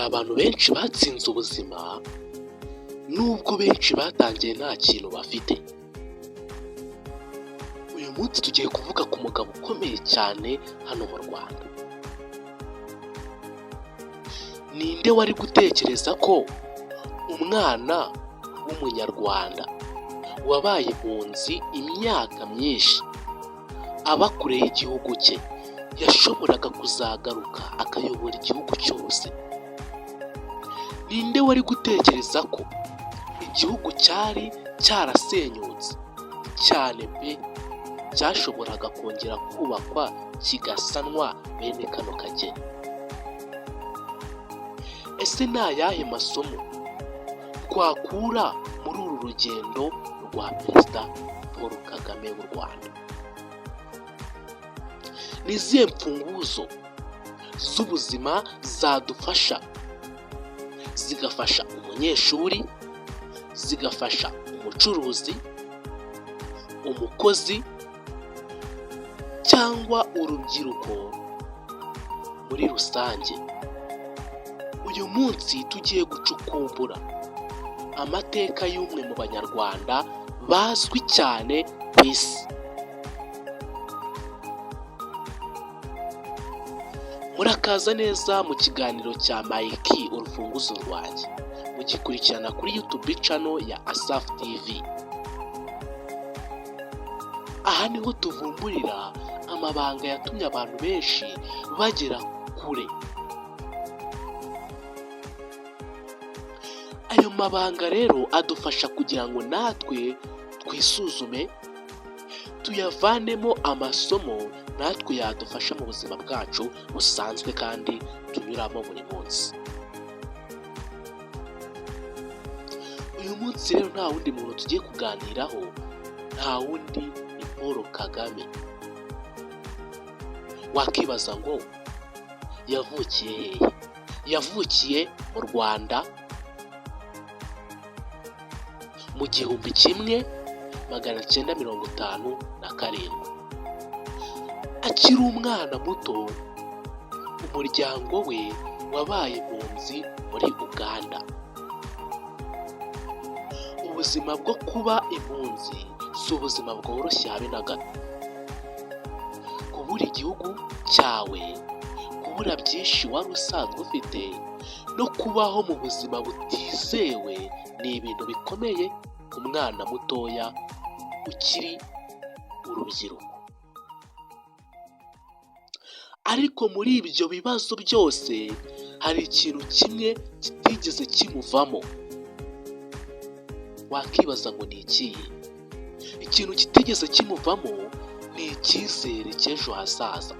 abantu benshi batsinze ubuzima nubwo benshi batangiye nta kintu bafite. Uyu munsi tugiye kuvuga ku mugabo ukomeye cyane hano mu Rwanda. Ninde wari gutekereza ko umwana w'umunyarwanda wabaye impunzi imyaka myinshi aba kure y'igihugu cye yashoboraga kuzagaruka akayobora igihugu cyose? Ninde wari gutekereza ko igihugu cyari cyarasenyutse cyane pe cyashoboraga kongera kubakwa kigasanwa bene kano kageni? Ese ni ayahe masomo twakura muri uru rugendo rwa Perezida Paul Kagame w'u Rwanda? Ni izihe mfunguzo z'ubuzima zadufasha, zigafasha umunyeshuri, zigafasha umucuruzi, umukozi cyangwa urubyiruko muri rusange? Uyu munsi tugiye gucukumbura amateka y'umwe mu banyarwanda bazwi cyane ku isi. Murakaza neza mu kiganiro cya Mike urufunguzo rwanjye, mugikurikirana kuri YouTube channel ya Asaf TV. Aha niho tuvumburira amabanga yatumye abantu benshi bagera kure. Ayo mabanga rero adufasha kugira ngo natwe twisuzume, tuyavanemo amasomo natwe yadufasha mu buzima bwacu busanzwe kandi tunyuramo buri munsi. Uyu munsi rero nta wundi muntu tugiye kuganiraho, nta wundi ni Paul Kagame. Wakibaza ngo yavukiye hehe? Yavukiye mu Rwanda mu 1957. Akiri umwana muto, umuryango we wabaye impunzi muri Uganda. Ubuzima bwo kuba impunzi si ubuzima bworoshye habe na gato. Kubura igihugu cyawe, kubura byinshi wari usanzwe ufite, no kubaho mu buzima butizewe ni ibintu bikomeye ku mwana mutoya ukiri urubyiruko. Ariko muri ibyo bibazo byose hari ikintu kimwe kitigeze kimuvamo. Wakibaza ngo ni ikihe? Ikintu kitigeze kimuvamo ni icyizere cy'ejo hazaza.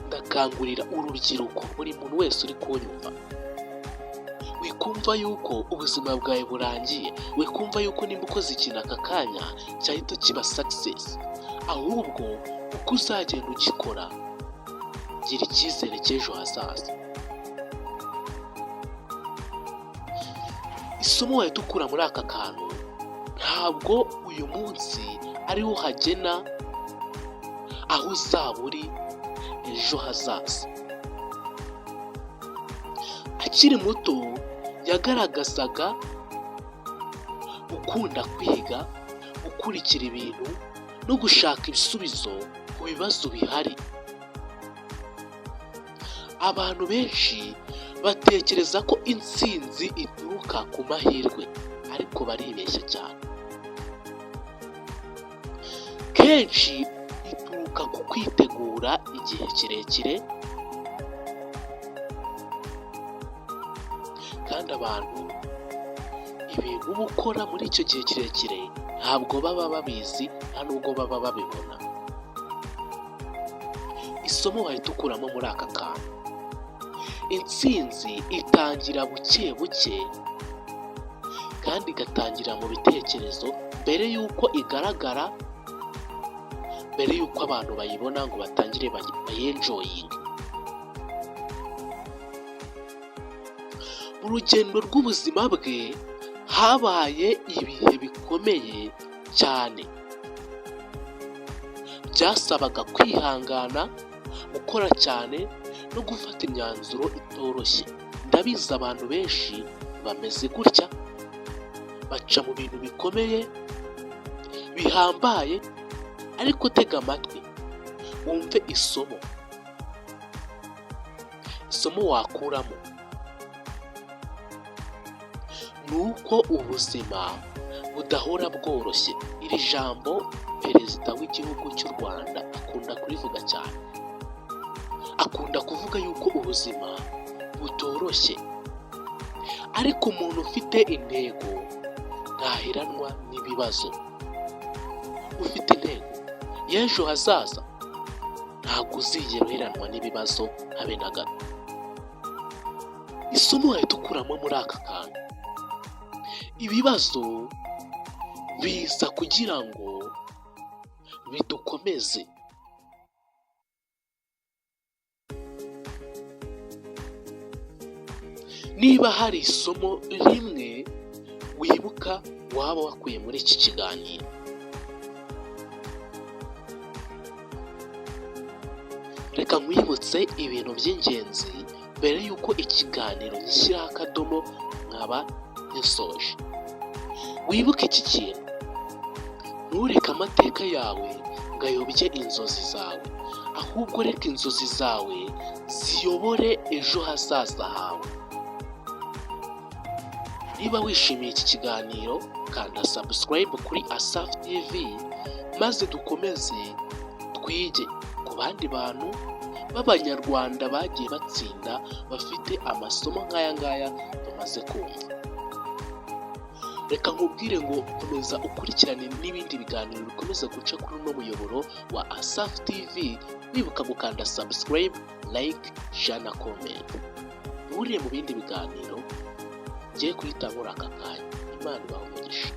Ndakangurira urubyiruko, buri muntu wese uri kunyumva, wikumva yuko ubuzima bwawe burangiye, wikumva yuko nimba ukoze ikintu aka kanya cyahita kiba success. Ahubwo uko uzagenda ugikora, gira icyizere cy'ejo hazaza. Isomo wahita ukura muri aka kantu, ntabwo uyu munsi ariho hagena aho uzaba uri ejo hazaza. Akiri muto yagaragazaga gukunda kwiga, gukurikira ibintu no gushaka ibisubizo ku bibazo bihari. Abantu benshi batekereza ko intsinzi ituruka ku mahirwe, ariko baribeshya cyane. Kenshi ituruka ku kwitegura igihe kirekire, kandi abantu ibintu uba ukora muri icyo gihe kirekire ntabwo baba babizi, nta nubwo baba babibona. Isomo wahita ukuramo muri aka kantu, intsinzi itangira buke buke kandi igatangira mu bitekerezo mbere y'uko igaragara, mbere y'uko abantu bayibona ngo batangire bayenjoyinge. Mu rugendo rw'ubuzima bwe habaye ibihe bikomeye cyane, byasabaga kwihangana gukora cyane no gufata imyanzuro itoroshye. Ndabizi abantu benshi bameze gutya, baca mu bintu bikomeye bihambaye, ariko tega amatwi wumve isomo wakuramo. Ni uko ubuzima budahora bworoshye. Iri jambo perezida w'igihugu cy'u Rwanda akunda kurivuga cyane, akunda kuvuga yuko ubuzima butoroshye, ariko umuntu ufite intego ntaheranwa n'ibibazo. Ufite intego y'ejo hazaza ntabwo uzigera uheranwa n'ibibazo habe na gato. Isomo wahita ukuramo muri aka kantu: ibibazo biza kugira ngo bidukomeze. Niba hari isomo rimwe wibuka waba wakuye muri iki kiganiro, reka nkwibutse ibintu by'ingenzi mbere y'uko ikiganiro gishyiraho akadomo nkaba ngisoje. Wibuke iki kintu: ntureke amateka yawe ngo ayobye inzozi zawe, ahubwo reka inzozi zawe ziyobore ejo hazaza hawe. Niba wishimiye iki kiganiro, kanda subscribe kuri Asaf TV maze dukomeze twige ku bandi bantu b'Abanyarwanda bagiye batsinda, bafite amasomo nk'aya ngaya tumaze kumva. Reka nkubwire ngo komeza ukurikirane n'ibindi biganiro bikomeza guca kuri uno muyoboro wa Asaf TV, wibuka gukanda subscribe, like, share na comment. Uhuriye mu bindi biganiro ngiye kuhita muri aka kanya. Imana ibahe umugisha.